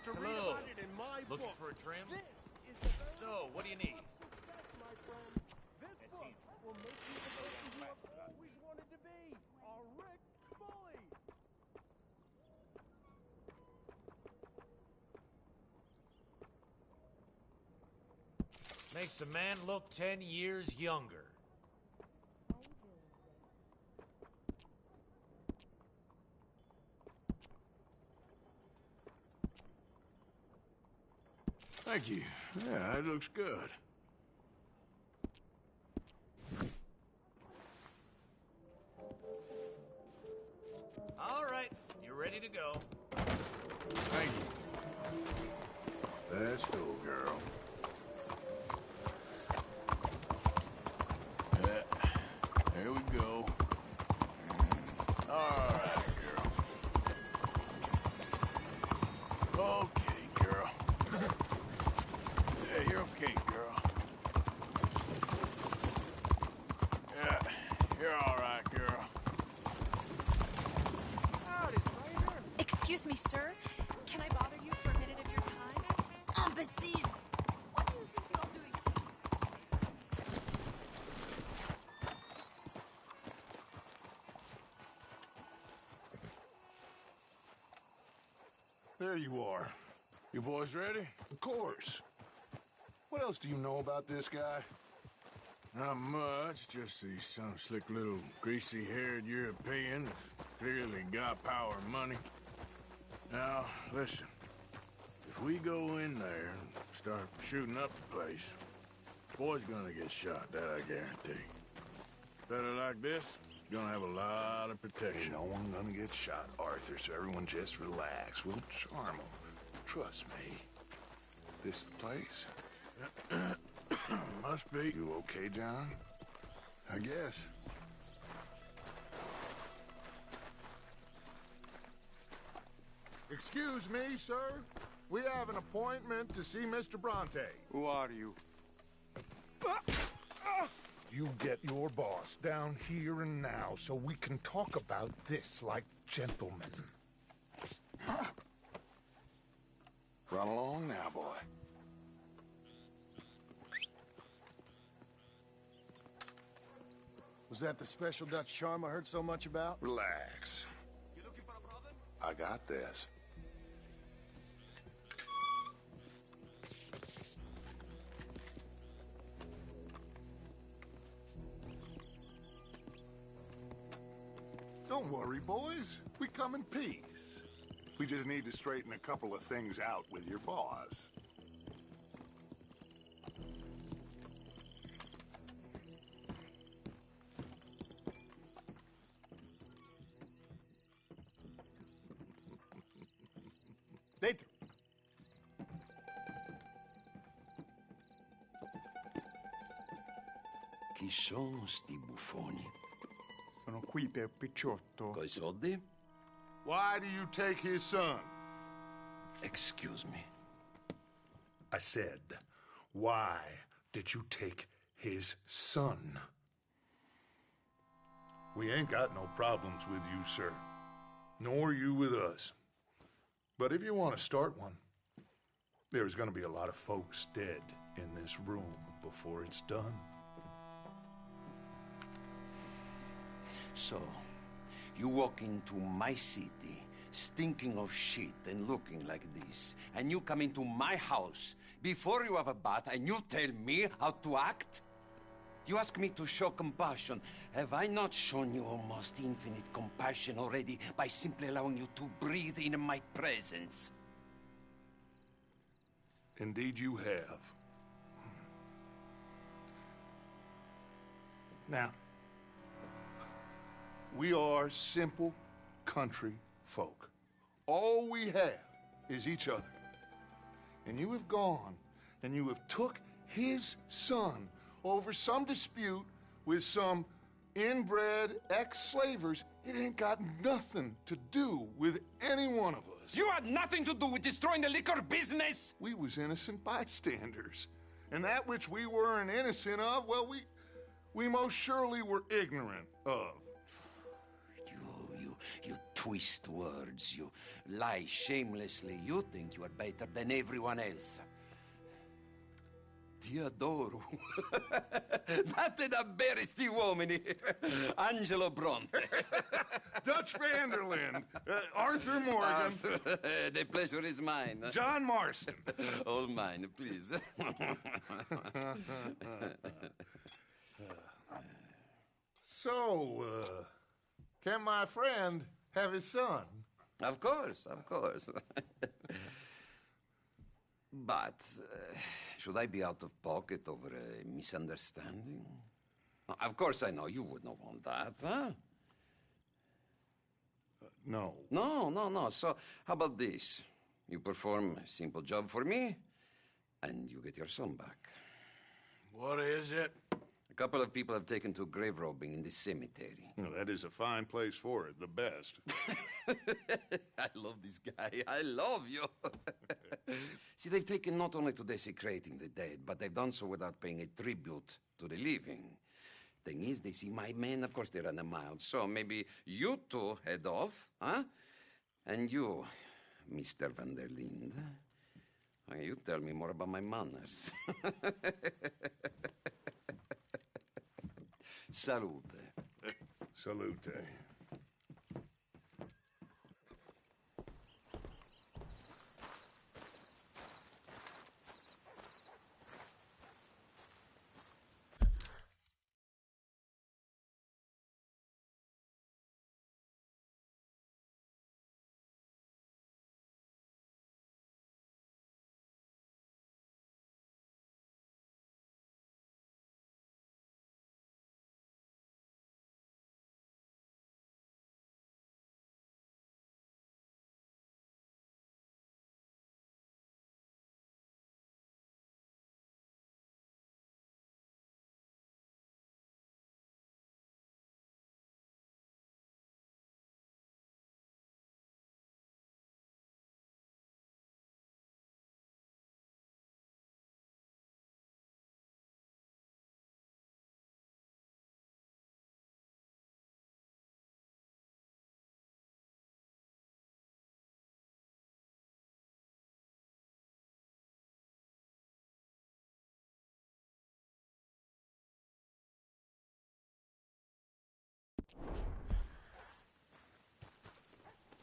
to read Hello. about it in my Looking book. for a trim? This is the very So, what do you need? success, my friend. This book will make you the person you have always wanted to be, a Rick Bully. Makes a man look 10 years younger. Thank you. Yeah, it looks good. All right, you're ready to go. Thank you. Let's go, girl. There we go. All right, girl. Okay, girl. Yeah, you're okay, girl. Yeah, you're all right, girl. Howdy, stranger. Excuse me, sir. Can I bother you for a minute of your time? Imbecile! What do you think you're doing? There you are. You boys ready? Of course. What else do you know about this guy? Not much, just he's some slick little greasy-haired European that's clearly got power and money. Now, listen. If we go in there and start shooting up the place, boy's gonna get shot, that I guarantee. Fella like this is gonna have a lot of Ain't protection. no one gonna get shot, Arthur, so everyone just relax. We'll charm him. Trust me. This the place? Must be. You okay, John? I guess. Excuse me, sir. We have an appointment to see Mr. Bronte. Who are you? You get your boss down here and now so we can talk about this like gentlemen. Run along now, boy. Was that the special Dutch charm I heard so much about? Relax. You looking for a brother? I got this. Don't worry, boys. We come in peace. We just need to straighten a couple of things out with your boss. Dentro. Chi sono sti buffoni? Sono qui per Picciotto. Coi soldi? Why do you take his son? Excuse me. I said, why did you take his son? We ain't got no problems with you, sir. Nor you with us. But if you want to start one, there's going to be a lot of folks dead in this room before it's done. So, you walk into my city, stinking of shit and looking like this, and you come into my house before you have a bath and you tell me how to act? You ask me to show compassion. Have I not shown you almost infinite compassion already by simply allowing you to breathe in my presence? Indeed you have. Now, we are simple country folk. All we have is each other. And you have gone and you have took his son over some dispute with some inbred ex-slavers. It ain't got nothing to do with any one of us. You had nothing to do with destroying the liquor business! We was innocent bystanders. And that which we weren't innocent of, well, we most surely were ignorant of. You twist words, you lie shamelessly. You think you are better than everyone else. Ti adoro. Vatte davvero sti uomini. Angelo Bronte. Dutch Vanderlyn. Arthur Morgan. The pleasure is mine. John Marston. All mine, please. So, can my friend have his son? Of course, of course. But should I be out of pocket over a misunderstanding? Of course I know you would not want that, huh? No. No. So how about this? You perform a simple job for me, and you get your son back. What is it? A couple of people have taken to grave robbing in this cemetery. Well, that is a fine place for it, the best. I love this guy. I love you. See, they've taken not only to desecrating the dead, but they've done so without paying a tribute to the living. Thing is, they see my men, of course they run a mile. So maybe you two head off, huh? And you, Mr. Van der Linde, you tell me more about my manners. Salute. Salute.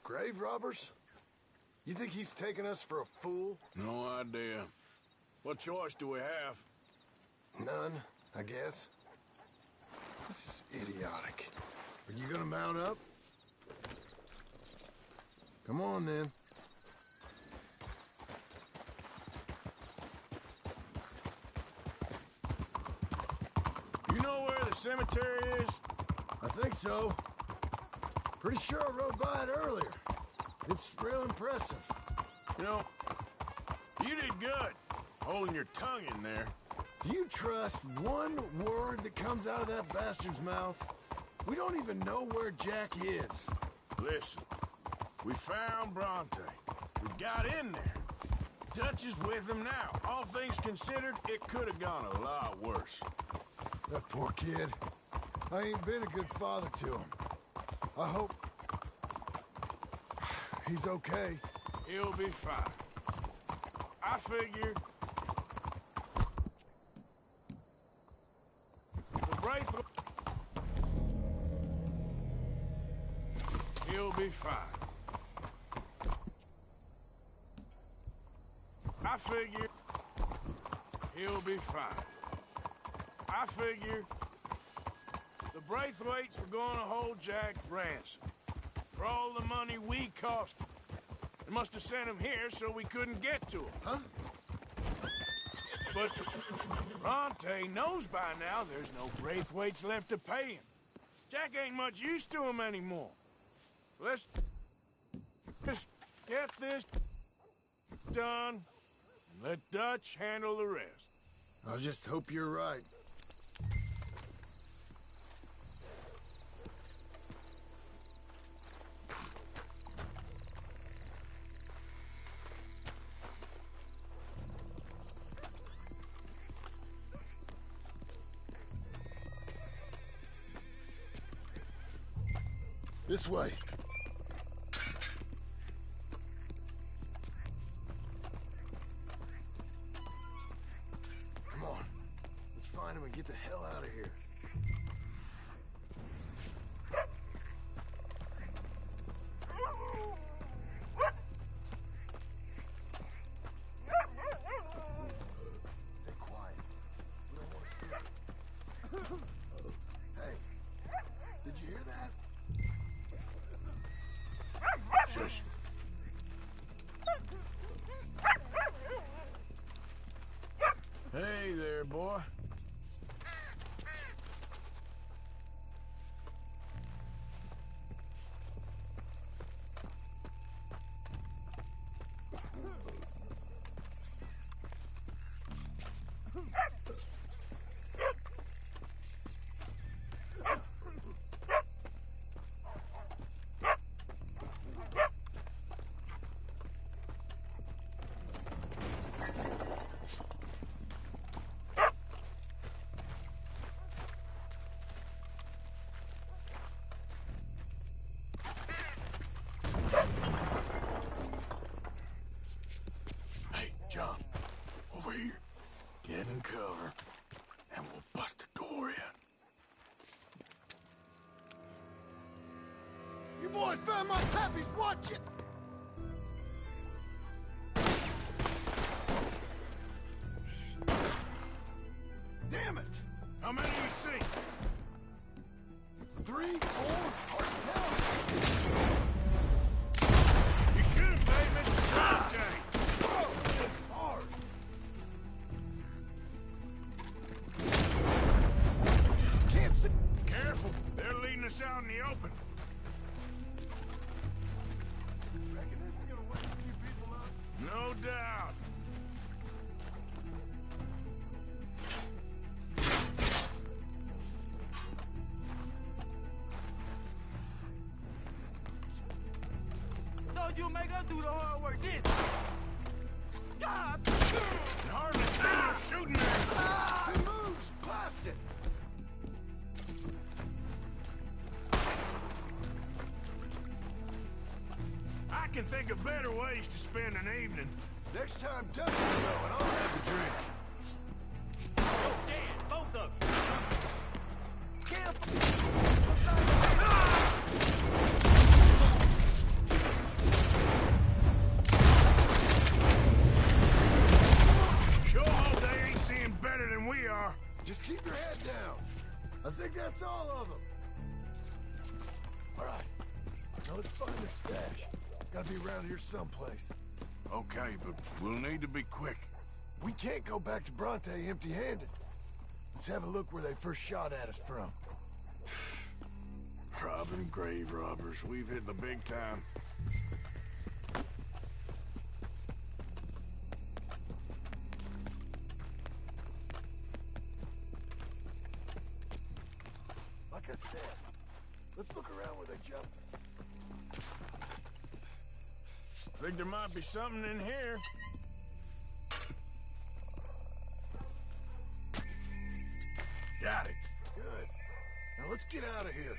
Grave robbers? You think he's taking us for a fool? No idea. What choice do we have? None, I guess. This is idiotic. Are you gonna mount up? Come on, then. You know where the cemetery is? I think so. Pretty sure I rode by it earlier. It's real impressive. You know, you did good, holding your tongue in there. Do you trust one word that comes out of that bastard's mouth? We don't even know where Jack is. Listen, we found Bronte. We got in there. Dutch is with him now. All things considered, it could have gone a lot worse. That poor kid. I ain't been a good father to him. I hope he's okay. He'll be fine. I figure the Braithwaite. He'll be fine. I figure he'll be fine. I figure the Braithwaites were going to hold Jack ransom for all the money we cost him. They must have sent him here so we couldn't get to him. Huh? But Bronte knows by now there's no Braithwaites left to pay him. Jack ain't much use to him anymore. Let's just get this done and let Dutch handle the rest. I just hope you're right. This way. him and get the hell out of here. Stay quiet. We don't want to scream. Hey, did you hear that? Shush. Hey there, boy. Hey, John, over here. Get in cover, and we'll bust the door in. You boys found my puppies, watch it! Damn it! How many you see? 3, 4, hard to You should have paid Mr. Dante. tell. Hard. Can't see. Careful, they're leading us out in the open. Reckon this is gonna wake a few people up? No doubt. Thought you make us do the hard work, didn't you? God! Can hardly see you shooting at. Ah! It moves! Blast it! I can think of better ways to spend an evening. Next time, Dustin go and I'll have the drink. Oh, dead, both of them. Sure hope they ain't seeing better than we are. Just keep your head down. I think that's all of them. All right. Now let's find their stash. Gotta be around here someplace. Okay, but we'll need to be quick. We can't go back to Bronte empty-handed. Let's have a look where they first shot at us from. Robbing grave robbers. We've hit the big time. Like I said, let's look around where they jumped us. Think there might be something in here. Got it. Good. Now let's get out of here.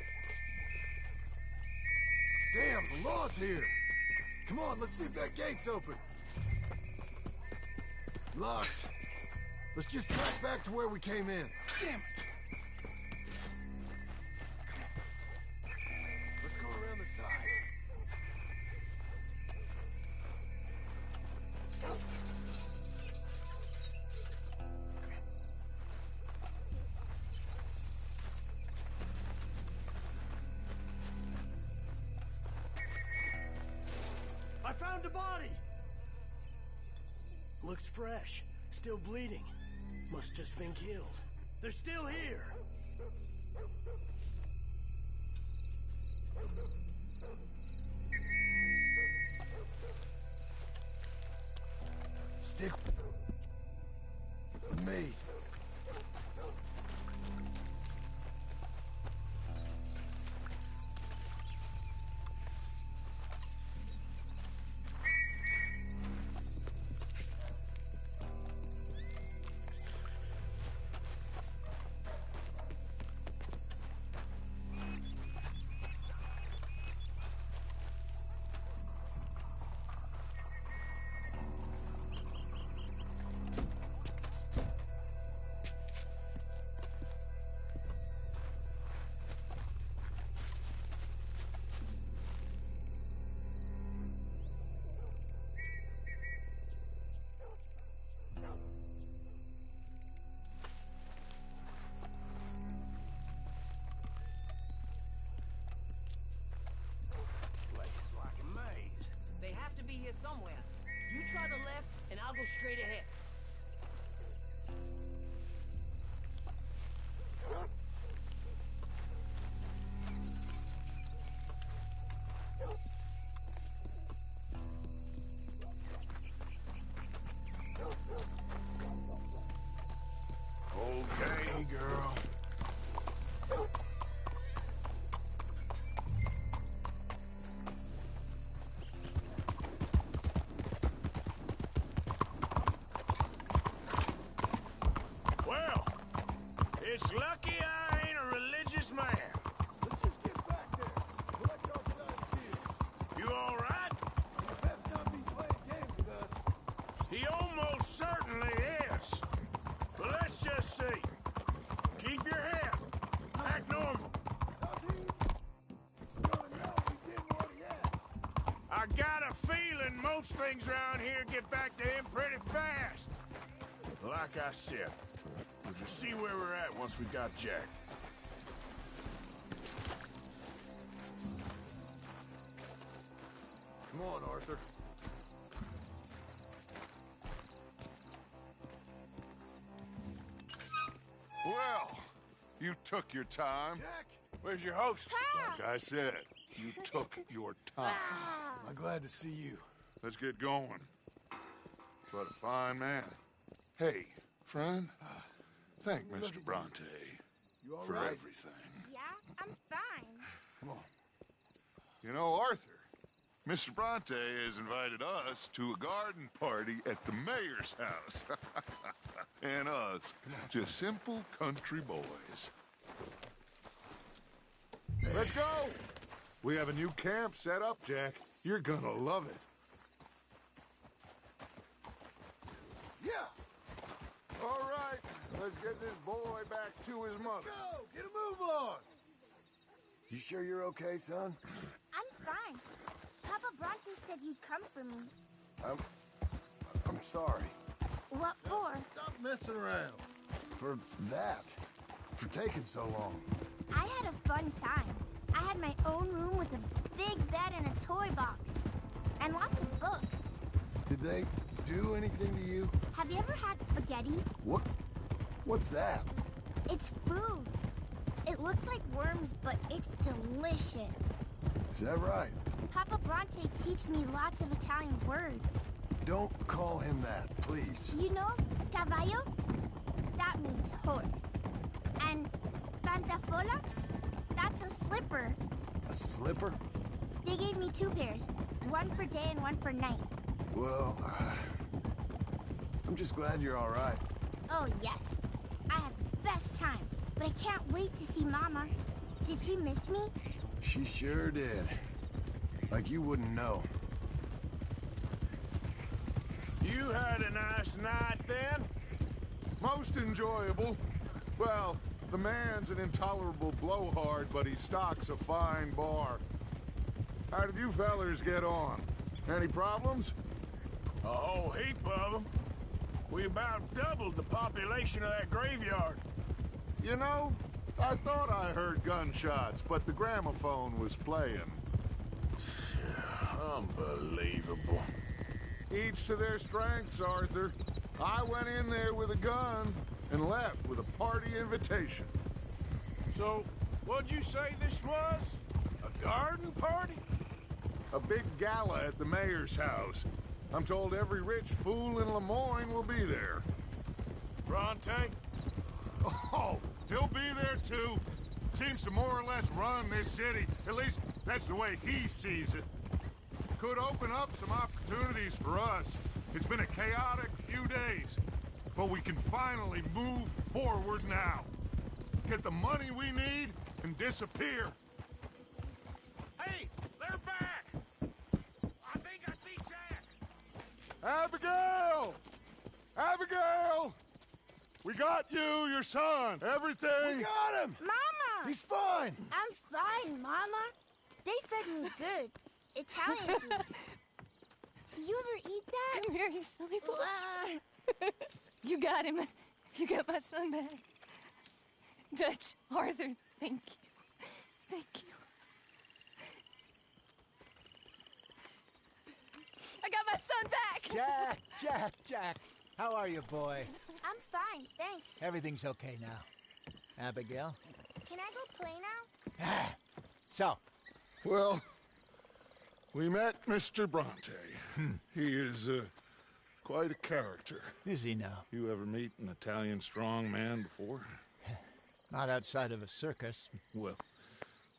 Damn, the law's here. Come on, let's see if that gate's open. Locked. Let's just track back to where we came in. Damn it. Let's go around the side. I found the body! Looks fresh. Still bleeding. Must just been killed. They're still here! Stick with me. go straight ahead. Okay, girl. Well, it's lucky I ain't a religious man. Let's just get back there. Collect our side deal. You all right? You best not be playing games with us. He almost certainly is. But let's just see. Keep your head. Act normal. Does he? We're gonna know we did what he asked. I got a feeling most things around here get back to him pretty fast. Like I said, we'll just see where we're at once we got Jack. Come on, Arthur. Well, you took your time. Jack, Where's your host? Like I said, you took your time. I'm glad to see you. Let's get going. What a fine man. Hey, friend, thank Mr. Bronte You all for right? everything. Yeah, I'm fine. Come on. You know, Arthur, Mr. Bronte has invited us to a garden party at the mayor's house. And us, just simple country boys. Let's go! We have a new camp set up, Jack. You're gonna love it. Yeah! All right, let's get this boy back to his mother. Let's go! Get a move on! You sure you're okay, son? I'm fine. Papa Bronte said you'd come for me. I'm sorry. What for? Stop messing around. For that. For taking so long. I had a fun time. I had my own room with a big bed and a toy box. And lots of books. Did they do anything to you? Have you ever had spaghetti? What's that? It's food. It looks like worms, but it's delicious. Is that right? Papa Bronte teach me lots of Italian words. Don't call him that, please. You know, caballo? That means horse. And pantafola? That's a slipper. A slipper? They gave me 2 pairs. One for day and one for night. Well, I'm just glad you're all right. Oh, yes. I had the best time. But I can't wait to see Mama. Did she miss me? She sure did. Like you wouldn't know. You had a nice night then? Most enjoyable. Well, the man's an intolerable blowhard, but he stocks a fine bar. How did you fellers get on? Any problems? A whole heap of them. We about doubled the population of that graveyard. You know, I thought I heard gunshots, but the gramophone was playing. Unbelievable. Each to their strengths, Arthur. I went in there with a gun and left with a party invitation. So, what'd you say this was? A garden party? A big gala at the mayor's house. I'm told every rich fool in Lemoyne will be there. Bronte? Oh, he'll be there too. Seems to more or less run this city. At least, that's the way he sees it. Could open up some opportunities for us. It's been a chaotic few days. But we can finally move forward now. Get the money we need and disappear. Hey, they're back! I think I see Jack! Abigail! Abigail! We got you, your son, everything. We got him! Mama! He's fine! I'm fine, Mama. They fed me good. Italian food. Did you ever eat that? Come here, you silly boy. You got him. You got my son back. Dutch, Arthur, thank you. Thank you. I got my son back! Jack! How are you, boy? I'm fine, thanks. Everything's okay now. Abigail? Can I go play now? So? Well, we met Mr. Bronte. He is quite a character. Is he now? You ever meet an Italian strong man before? Not outside of a circus. Well,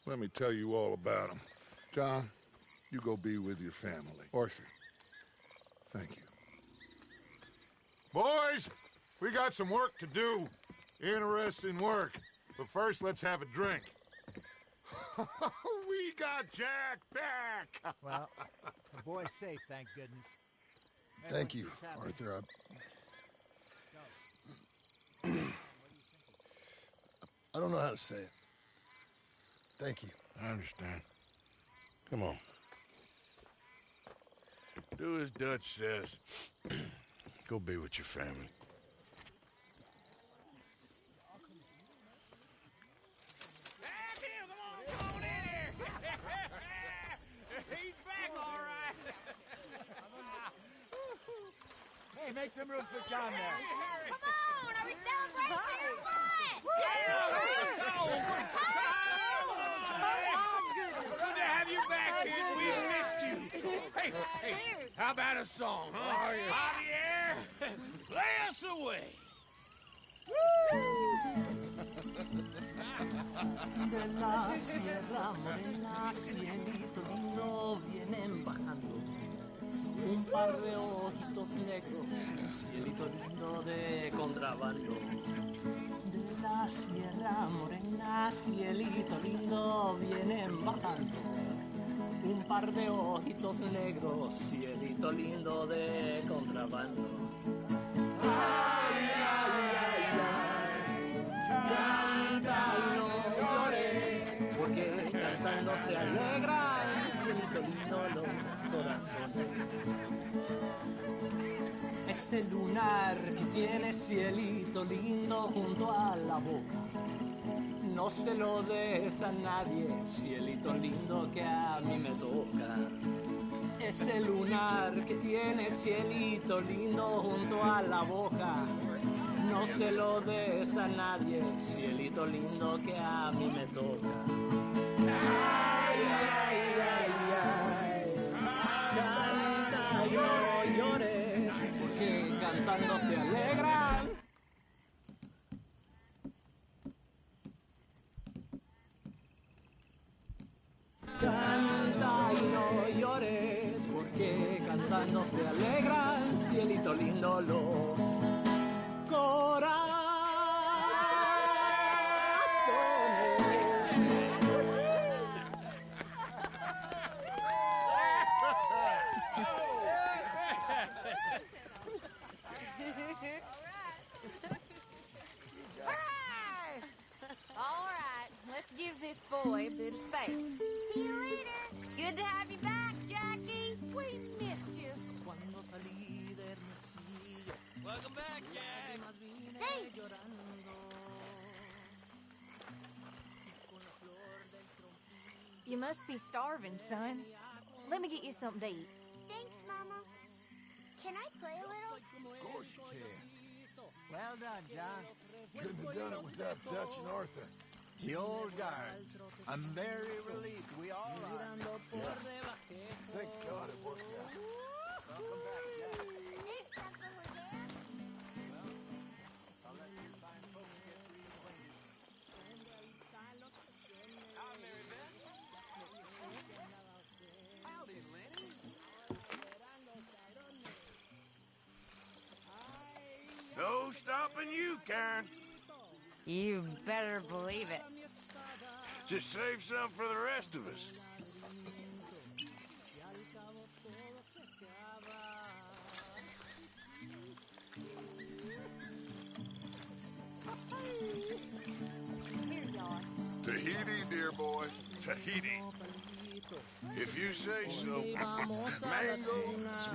let me tell you all about him. John, you go be with your family. Arthur, thank you. Boys, we got some work to do. Interesting work. But first, let's have a drink. We got Jack back! Well, the boy's safe, thank goodness. Thank you, Arthur. I don't know how to say it. Thank you. I understand. Come on. Do as Dutch says. Go be with your family. Come on in here! He's back, all right! Hey, make some room for John there. Come on, are we celebrating or what? Good to have you back, kid. We missed you. Hey, how about a song, huh? Javier, play us away. De la Sierra Morena, cielito lindo, vienen bajando un par de ojitos negros, cielito lindo de contrabando. De la Sierra Morena, cielito lindo, vienen bajando un par de ojitos negros, cielito lindo de contrabando. Ay, ay, ay, ay, canta y no llores, porque cantando se alegran, cielito lindo los corazones. Ese lunar que tiene cielito lindo junto a la boca, no se lo des a nadie, cielito lindo que a mí me toca. Ese lunar que tiene cielito lindo junto a la boca, no se lo des a nadie, cielito lindo que a mí me toca. Ay, ay, ay, ay, canta y no llores, porque cantando se alegran. Canta y no llores, porque cantando se alegran, cielito lindo los corazones. All right, let's give this boy a bit of space. See you later. Good to have you back, Jackie. We missed you. Cuando salí de Hermosillo, Welcome back, Jack. Thanks. You must be starving, son. Let me get you something to eat. Thanks, Mama. Can I play a little? Of course you can. Well done, John. Couldn't have done it without Dutch and Arthur. The old guard. I'm very relieved we all are. Thank God it worked out. Welcome back, Jack. Thanks, Uncle Jose. I'll let you fine folks get reacquainted. Howdy, Lenny. No stopping you, Karen. You better believe it. Just save some for the rest of us. Here you are. Tahiti, dear boy. Tahiti. If you say so. Mangoes,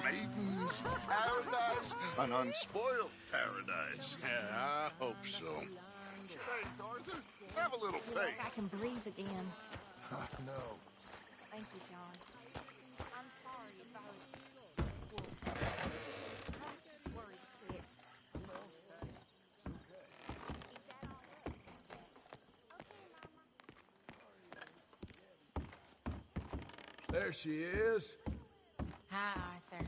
maidens, paradise, an unspoiled paradise. Yeah, I hope so. Thanks, Arthur. Have a little faith. I can breathe again. No. Thank you, John. I'm sorry if I was There she is. Hi, Arthur.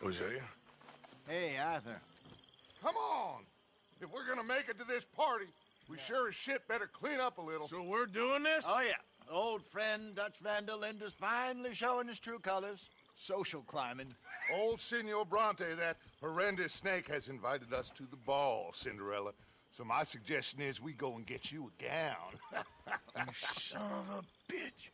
Hosea? Hey, Arthur. Come on! If we're gonna make it to this party, we sure as shit better clean up a little. So we're doing this? Oh, yeah. Old friend Dutch Van der Linde's finally showing his true colors. Social climbing. Old Senor Bronte, that horrendous snake, has invited us to the ball, Cinderella. So my suggestion is we go and get you a gown. You son of a bitch.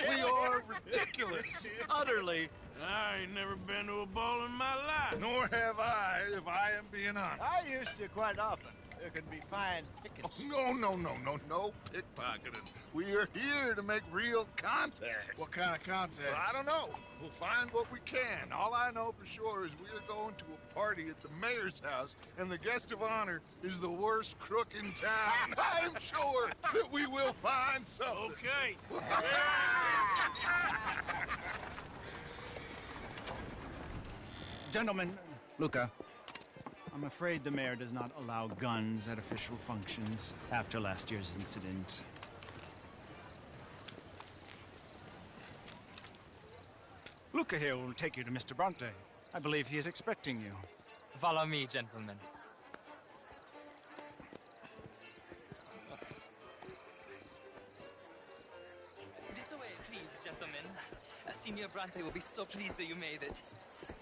We are ridiculous. Utterly. I ain't never been to a ball in my life. Nor have I, if I am being honest. I used to quite often. There can be fine pickings. Oh, no pickpocketing. We are here to make real contact. What kind of contact? Well, I don't know. We'll find what we can. All I know for sure is we are going to a party at the mayor's house, and the guest of honor is the worst crook in town. I'm sure that we will find something. Okay. Gentlemen, Luca, I'm afraid the mayor does not allow guns at official functions after last year's incident. Luca here will take you to Mr. Bronte. I believe he is expecting you. Follow me, gentlemen. This way, please, gentlemen. Senior Bronte will be so pleased that you made it.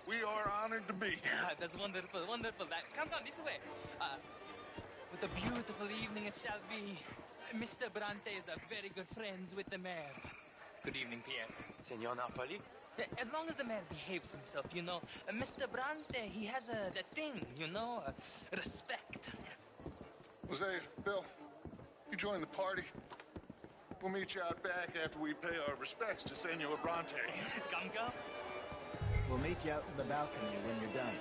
We are honored to be here. That's wonderful, wonderful. Come this way. What a beautiful evening it shall be. Mr. Bronte is very good friends with the mayor. Good evening, Pierre. Senor Napoli? As long as the mayor behaves himself, you know. Mr. Bronte, he has that thing, you know, respect. Hosea, Bill, you join the party. We'll meet you out back after we pay our respects to Senor Bronte. Come. We'll meet you out in the balcony when you're done.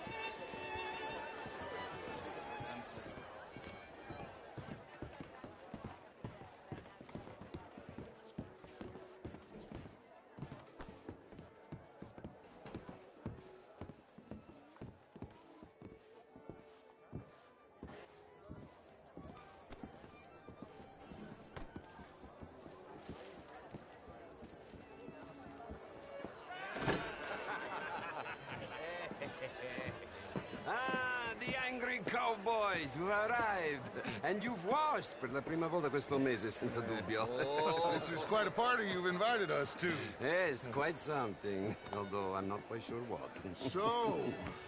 Cowboys, you've arrived. And you've washed per la prima volta questo mese, senza dubbio. This is quite a party you've invited us to. Yes, quite something. Although I'm not quite sure what. So,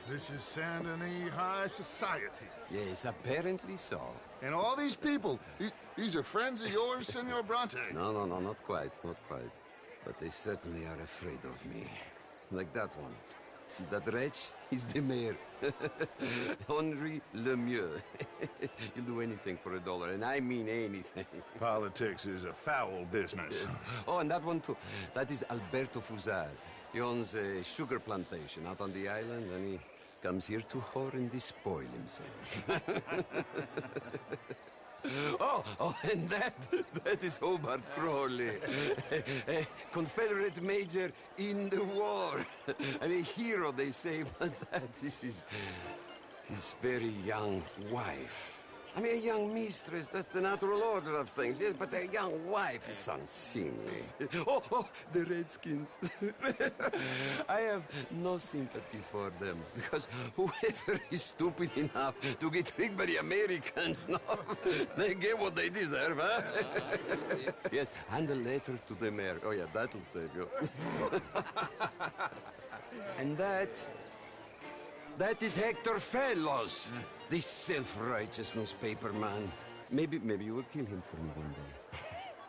this is Saint Denis High Society. Yes, apparently so. And all these people, these are friends of yours, Senor Bronte? No, not quite. But they certainly are afraid of me. Like that one. See that wretch? He's the mayor. Henri Lemieux. He'll do anything for $1, and I mean anything. Politics is a foul business. Yes. Oh, and that one too. That is Alberto Fusar. He owns a sugar plantation out on the island, and he comes here to whore and despoil himself. Oh, and that is Hobart Crawley, a Confederate major in the war. I mean, hero, they say, but that is his very young wife. I mean, a young mistress, that's the natural order of things, yes, but a young wife is unseemly. Oh, the Redskins. I have no sympathy for them, because whoever is stupid enough to get tricked by the Americans, no, they get what they deserve, huh? Yes, and a letter to the mayor. Oh, yeah, that'll save you. And that is Hector Fellows. This self-righteous newspaper man. Maybe you will kill him for me one day.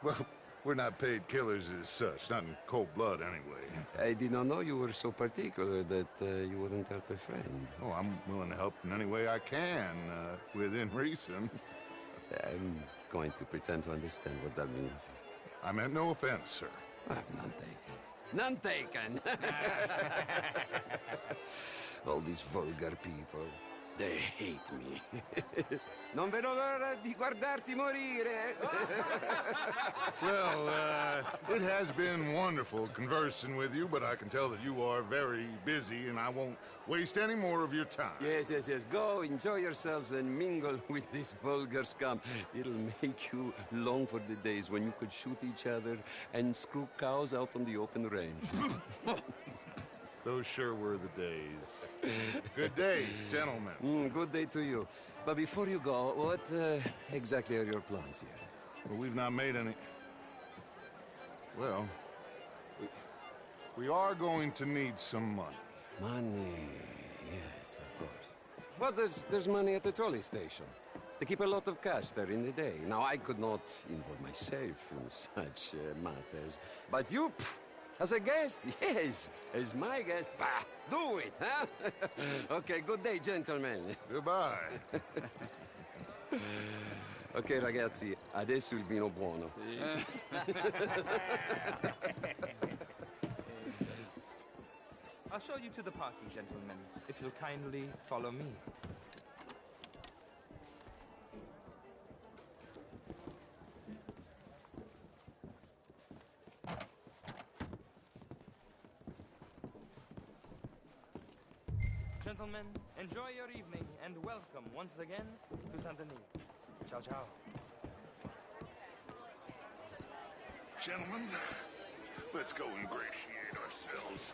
Well, we're not paid killers as such, not in cold blood anyway. I did not know you were so particular that you wouldn't help a friend. Oh, I'm willing to help in any way I can, within reason. I'm going to pretend to understand what that means. I meant no offense, sir. None taken. None taken! All these vulgar people. They hate me. Non vedo l'ora di guardarti morire. Well, it has been wonderful conversing with you, but I can tell that you are very busy, and I won't waste any more of your time. Yes. Go, enjoy yourselves, and mingle with this vulgar scum. It'll make you long for the days when you could shoot each other and screw cows out on the open range. Those sure were the days. Good day, gentlemen. Good day to you. But before you go, what exactly are your plans here? Well, we've not made any... Well, we are going to need some money. Money, yes, of course. But there's money at the trolley station. They keep a lot of cash there in the day. Now, I could not involve myself in such matters. But you... As a guest? Yes. As my guest? Bah, do it, huh? Okay, good day, gentlemen. Goodbye. Ok, ragazzi, adesso il vino buono. I'll show you to the party, gentlemen, if you'll kindly follow me. Gentlemen, enjoy your evening, and welcome once again to Saint-Denis. Ciao, ciao. Gentlemen, let's go ingratiate ourselves.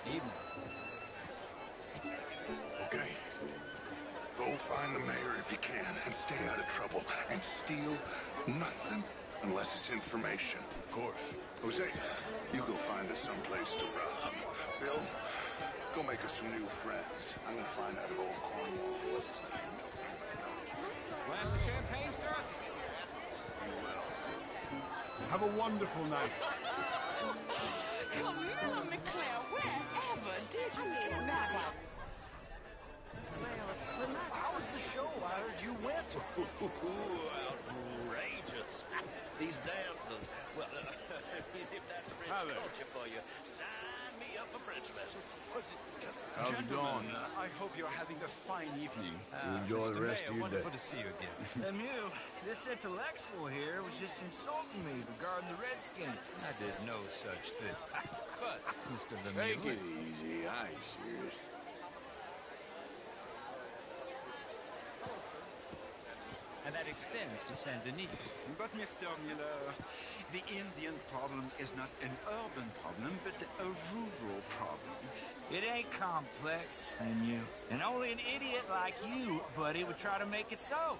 Evening. Okay. Go find the mayor if you can, and stay out of trouble. And steal nothing unless it's information. Of course. Jose, you go find us someplace to rob. Bill, go make us some new friends. I'm gonna find out if old Cornwall was his name. Glass of champagne, sir? Have a wonderful night. Camilla McClare, wherever did you get that one? Well, how was the show? I heard you went. Outrageous. These dancers. Well, if that's French culture for you, sign me up for French lessons. Was it just... How's it going? I hope you're having a fine evening. You enjoy the rest of your day. Wonderful to see you again. Lemieux, this intellectual here was just insulting me regarding the Redskins. I did no such thing. But, Mr. Take Lemieux... it easy. I ain't serious. And that extends to Saint-Denis. But, Mr. Miller, the Indian problem is not an urban problem, but a rural problem. It ain't complex, Lemieux. And only an idiot like you, buddy, would try to make it so.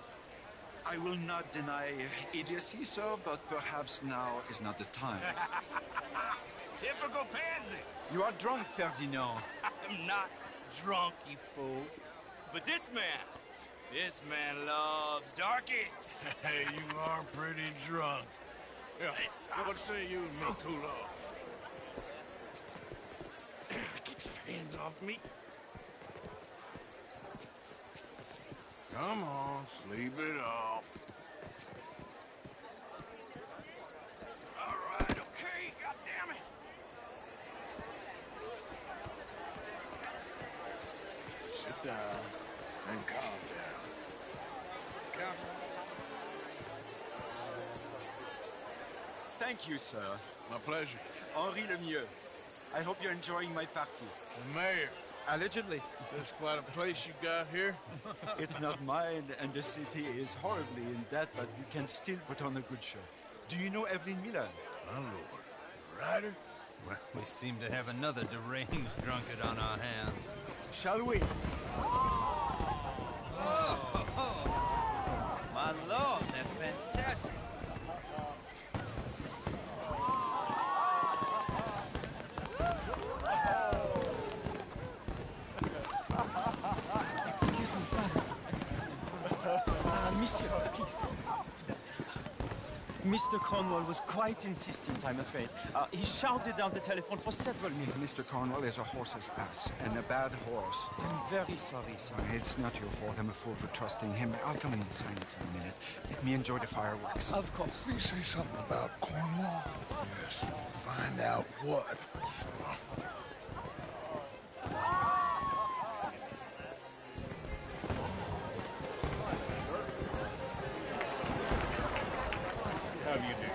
I will not deny idiocy, sir, but perhaps now is not the time. Typical pansy. You are drunk, Ferdinand. I'm not drunk, you fool. But this man loves darkies. Hey, you are pretty drunk. Yeah, what say you and me cool off? Get your hands off me. Come on, sleep it off. All right, okay, goddammit. Sit down and calm down. Count. Thank you, sir. My pleasure. Henri Lemieux. I hope you're enjoying my party. The mayor. Allegedly. That's quite a place you got here. It's not mine, and the city is horribly in debt, but we can still put on a good show. Do you know Evelyn Miller? My lord. The writer? Well, we seem to have another deranged drunkard on our hands. Shall we? Oh, my lord, they're fantastic. Excuse me, pardon. Excuse me, pardon. Monsieur, please. Mr. Cornwall was quite insistent, I'm afraid. He shouted down the telephone for several minutes. Mr. Cornwall is a horse's ass, and a bad horse. I'm very sorry, sir. It's not your fault. I'm a fool for trusting him. I'll come in and sign it in a minute. Let me enjoy the fireworks. Of course. Please say something about Cornwall. Yes. Find out what. How do you do?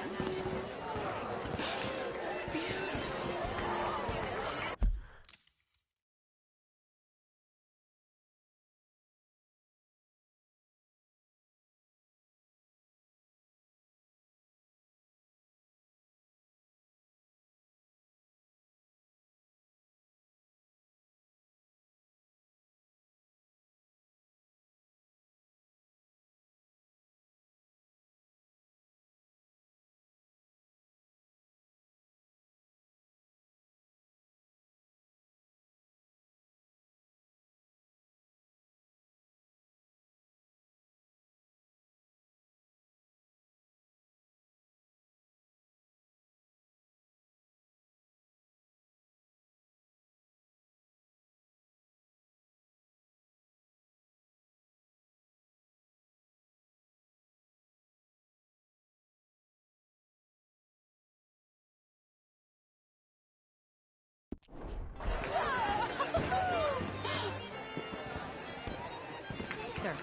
Sir.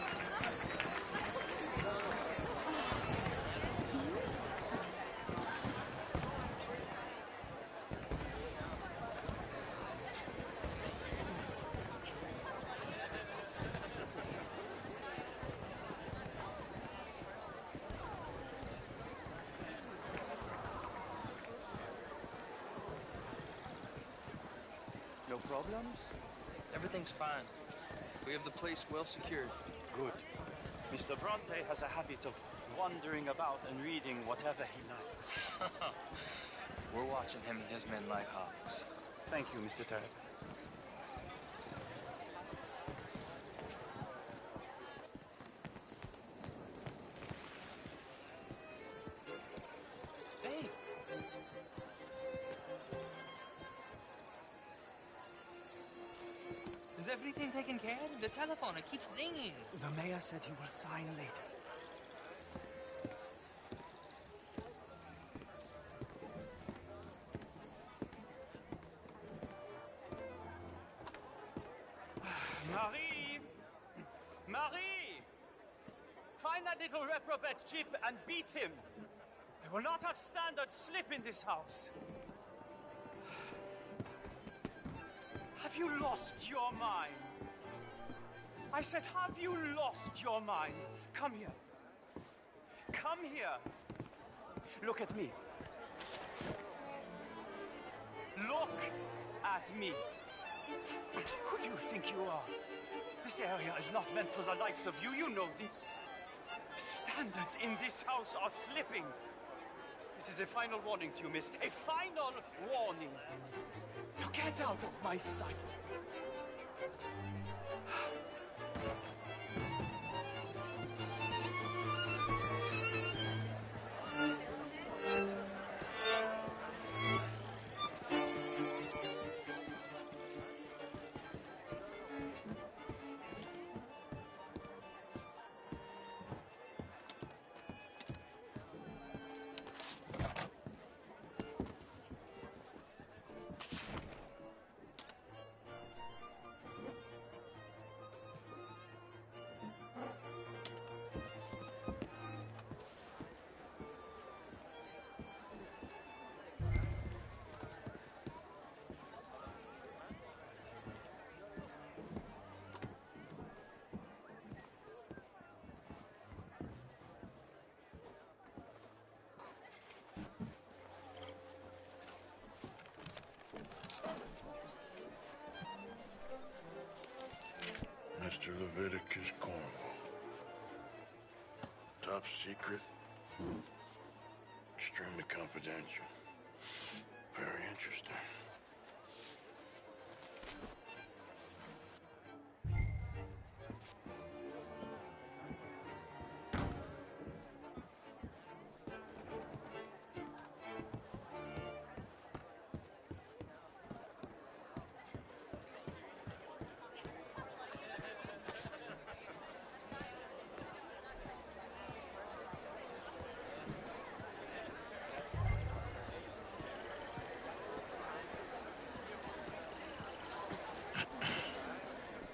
No problems? Everything's fine. We have the place well secured. Good. Mr. Bronte has a habit of wandering about and reading whatever he likes. We're watching him and his men like hawks. Thank you, Mr. Turner. Hey! Is everything taken care of? The telephone, it keeps ringing. The mayor said he will sign later. Marie! Marie! Find that little reprobate Chip and beat him. I will not have standard slip in this house. Have you lost your mind? I said, have you lost your mind? Come here. Come here. Look at me. Look at me. Who do you think you are? This area is not meant for the likes of you. You know this. Standards in this house are slipping. This is a final warning to you, miss. A final warning. Now get out of my sight. Leviticus Cornwall. Top secret. Extremely confidential. Very interesting.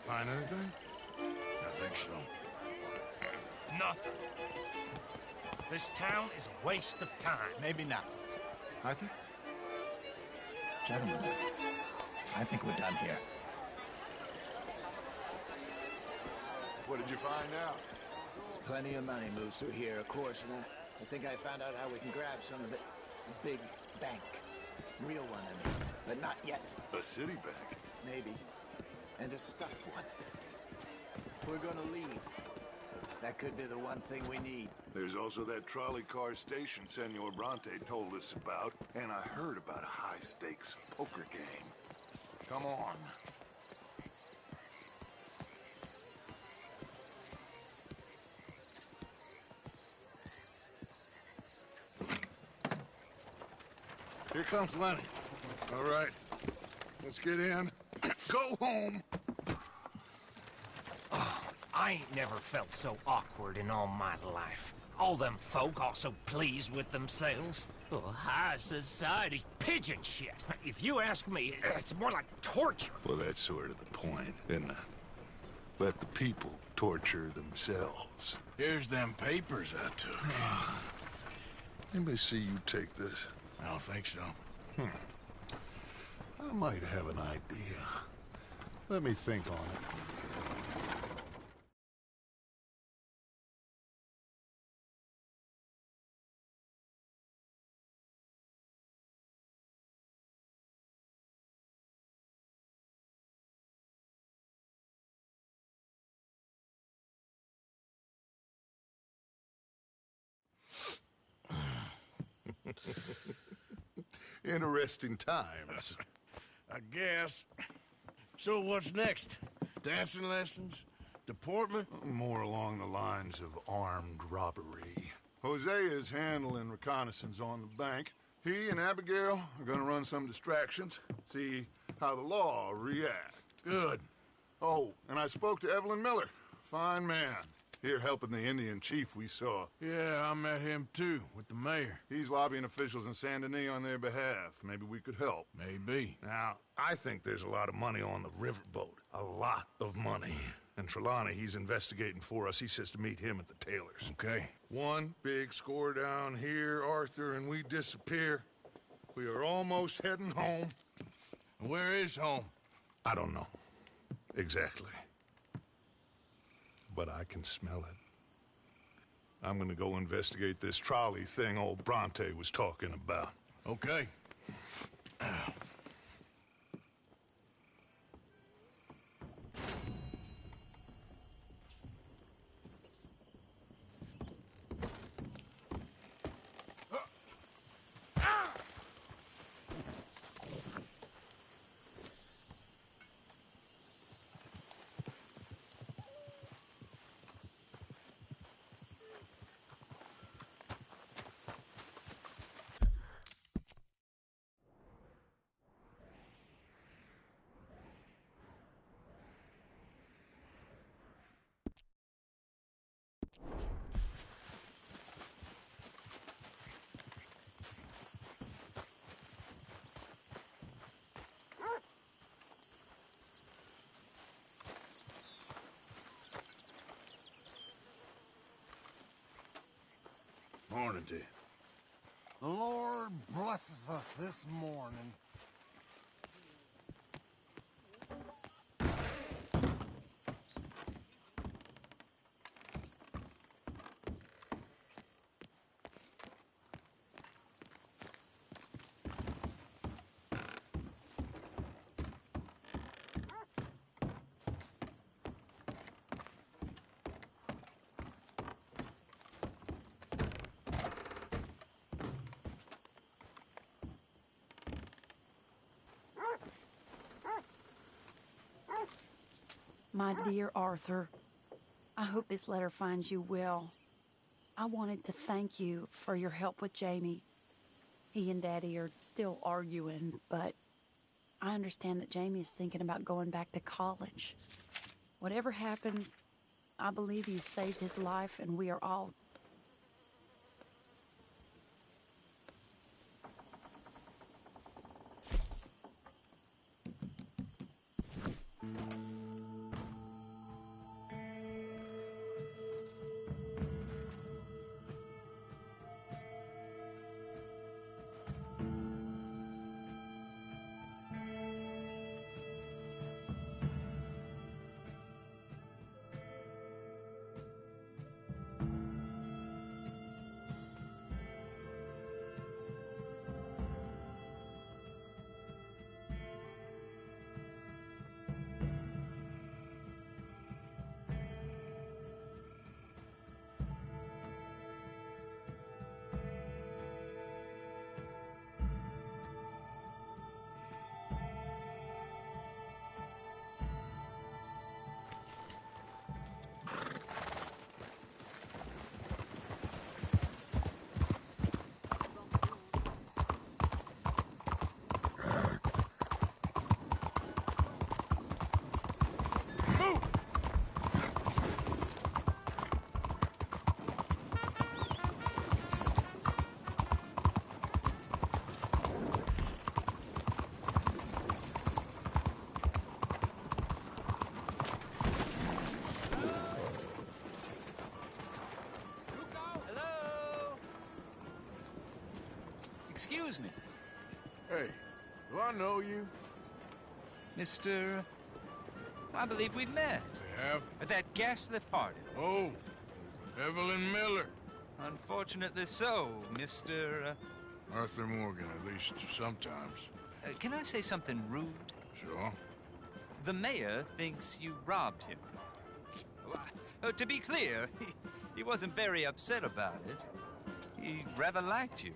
Find anything? I think so. Nothing. This town is a waste of time. Maybe not. Arthur? Gentlemen, I think we're done here. What did you find out? There's plenty of money moves through here, of course, and I think I found out how we can grab some of it. A big bank. Real one, I mean. But not yet. A city bank? Maybe. And a stuffed one. We're gonna leave. That could be the one thing we need. There's also that trolley car station Senor Bronte told us about, and I heard about a high-stakes poker game. Come on. Here comes Lenny. All right, let's get in. Go home. I ain't never felt so awkward in all my life. All them folk all so pleased with themselves. Oh, high society's pigeon shit. If you ask me, it's more like torture. Well, that's sort of the point, isn't it? Let the people torture themselves. Here's them papers I took. Anybody see you take this? I don't think so. I might have an idea. Let me think on it. Interesting times. I guess. So what's next? Dancing lessons? Deportment? More along the lines of armed robbery. Hosea is handling reconnaissance on the bank. He and Abigail are gonna run some distractions, see how the law react. Good. Oh, and I spoke to Evelyn Miller. Fine man. Here helping the Indian chief we saw. Yeah, I met him too, with the mayor. He's lobbying officials in Saint Denis on their behalf. Maybe we could help. Maybe. Now, I think there's a lot of money on the riverboat. A lot of money. And Trelawney, he's investigating for us. He says to meet him at the Taylor's. Okay. One big score down here, Arthur, and we disappear. We are almost heading home. Where is home? I don't know. Exactly. But I can smell it. I'm gonna go investigate this trolley thing old Bronte was talking about. Okay. Morning to you. The Lord blesses us this morning. My dear Arthur, I hope this letter finds you well. I wanted to thank you for your help with Jamie. He and Daddy are still arguing, but I understand that Jamie is thinking about going back to college. Whatever happens, I believe you saved his life, and we are all... Excuse me. Hey, do I know you? Mr. I believe we've met. We have? At that ghastly party. Oh, Evelyn Miller. Unfortunately so, Mr. Arthur Morgan, at least sometimes. Can I say something rude? Sure. The mayor thinks you robbed him. To be clear, he wasn't very upset about it. He rather liked you.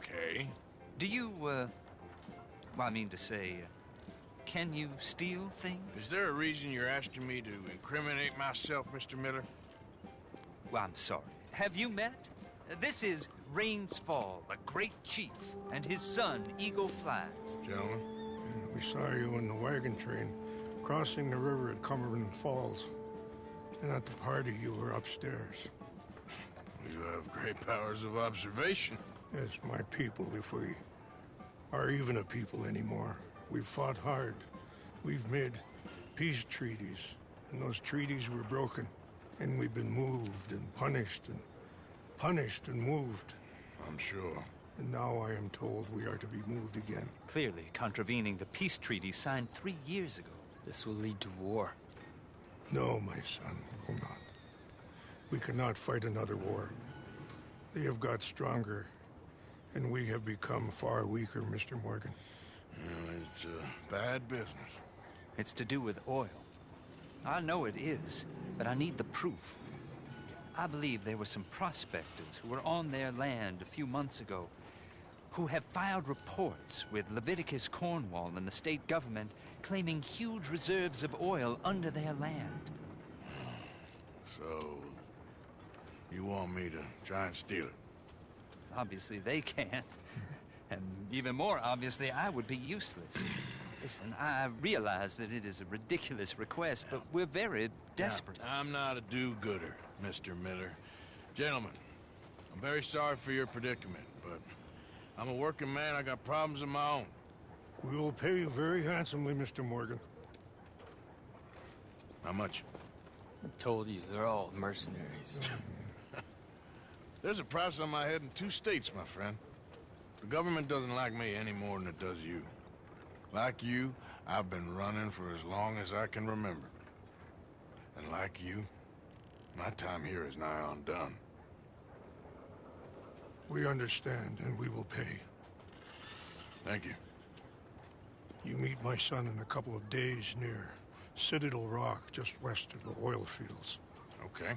Okay. Do you, well, I mean to say, can you steal things? Is there a reason you're asking me to incriminate myself, Mr. Miller? Well, I'm sorry. Have you met? This is Rains Fall, a great chief, and his son, Eagle Flies. Gentlemen? Yeah, we saw you in the wagon train crossing the river at Cumberland Falls. And at the party, you were upstairs. You have great powers of observation. Yes, my people, if we are even a people anymore. We've fought hard. We've made peace treaties, and those treaties were broken. And we've been moved and punished and moved. I'm sure. And now I am told we are to be moved again. Clearly contravening the peace treaty signed 3 years ago. This will lead to war. No, my son, will not. We cannot fight another war. They have got stronger, and we have become far weaker, Mr. Morgan. Well, it's bad business. It's to do with oil. I know it is, but I need the proof. I believe there were some prospectors who were on their land a few months ago who have filed reports with Leviticus Cornwall and the state government claiming huge reserves of oil under their land. So, you want me to try and steal it? Obviously they can't. And even more obviously, I would be useless. Listen, I realize that it is a ridiculous request, but we're very desperate. Now, I'm not a do-gooder, Mr. Miller. Gentlemen, I'm very sorry for your predicament, but I'm a working man. I got problems of my own. We will pay you very handsomely, Mr. Morgan. How much? I told you, they're all mercenaries. There's a price on my head in 2 states, my friend. The government doesn't like me any more than it does you. Like you, I've been running for as long as I can remember. And like you, my time here is nigh on done. We understand, and we will pay. Thank you. You meet my son in a couple of days near Citadel Rock, just west of the oil fields. Okay.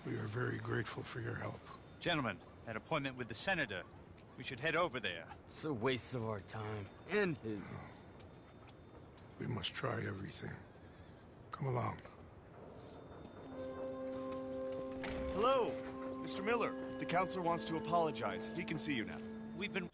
We are very grateful for your help. Gentlemen, that appointment with the senator. We should head over there. It's a waste of our time. And his. We must try everything. Come along. Hello, Mr. Miller. The counselor wants to apologize. He can see you now. We've been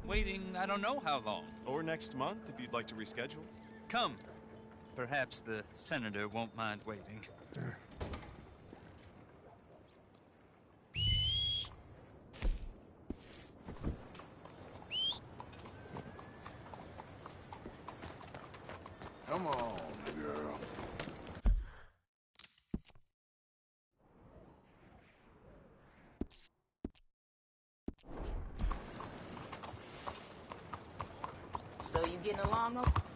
Waiting I don't know how long. Or next month, if you'd like to reschedule. Come. Perhaps the senator won't mind waiting. Come on, girl. So you getting along okay?